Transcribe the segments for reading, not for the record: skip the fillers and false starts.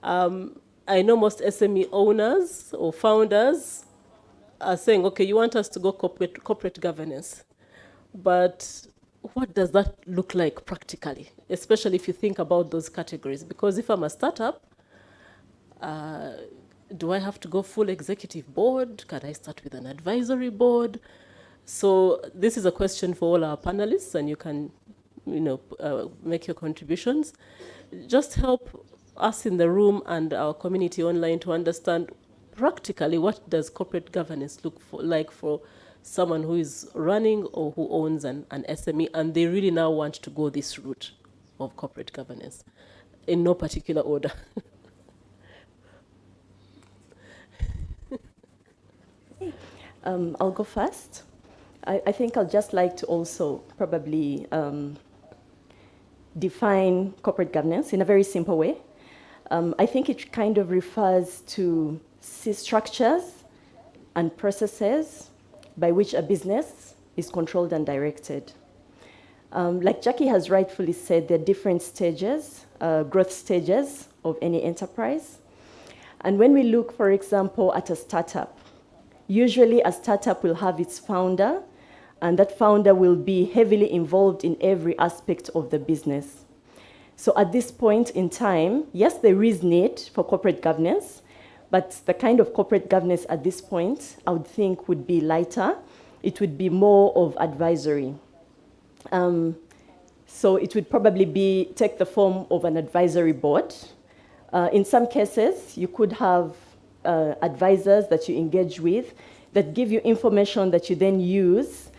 I know most SME owners or founders are saying, okay, you want us to go corporate governance. But what does that look like practically, especially if you think about those categories? Because if I'm a startup, do I have to go full executive board? Can I start with an advisory board? So this is a question for all our panelists, and you can, make your contributions. Just help us in the room and our community online to understand practically what does corporate governance look like for someone who is running or who owns an SME, and they really now want to go this route of corporate governance in no particular order. I'll go first. I think I'll just like to also probably define corporate governance in a very simple way. I think it kind of refers to structures and processes by which a business is controlled and directed. Like Jackie has rightfully said, there are different stages, growth stages of any enterprise. And when we look, for example, at a startup, usually a startup will have its founder, and that founder will be heavily involved in every aspect of the business. So at this point in time, yes, there is need for corporate governance, but the kind of corporate governance at this point, I would think, would be lighter. It would be more of advisory. So it would probably take the form of an advisory board. In some cases, you could have advisors that you engage with that give you information that you then use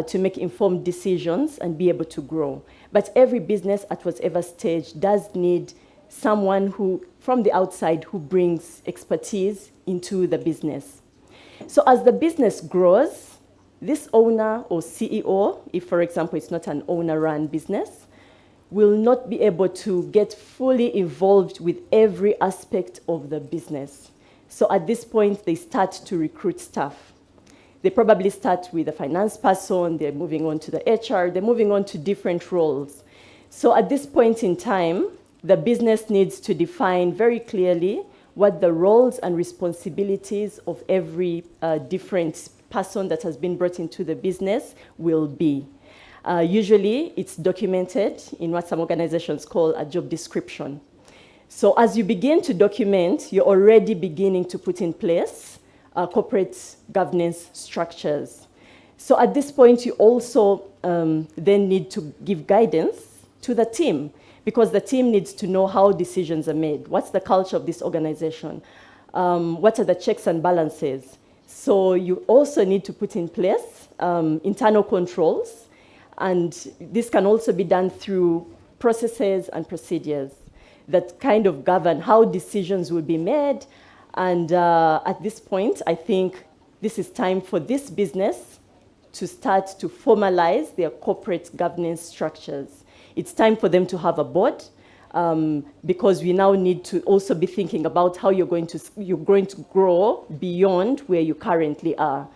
to make informed decisions and be able to grow. But every business at whatever stage does need someone who, from the outside, who brings expertise into the business. So as the business grows, this owner or CEO, if for example it's not an owner-run business, will not be able to get fully involved with every aspect of the business. So at this point, they start to recruit staff. They probably start with a finance person, they're moving on to the HR, they're moving on to different roles. So at this point in time, the business needs to define very clearly what the roles and responsibilities of every different person that has been brought into the business will be. Usually, it's documented in what some organizations call a job description. So as you begin to document, you're already beginning to put in place corporate governance structures. So at this point, you also then need to give guidance to the team, because the team needs to know how decisions are made. What's the culture of this organization? What are the checks and balances? So you also need to put in place internal controls, and this can also be done through processes and procedures that kind of govern how decisions will be made. And at this point, I think this is time for this business to start to formalize their corporate governance structures. It's time for them to have a board, because we now need to also be thinking about how you're going to grow beyond where you currently are.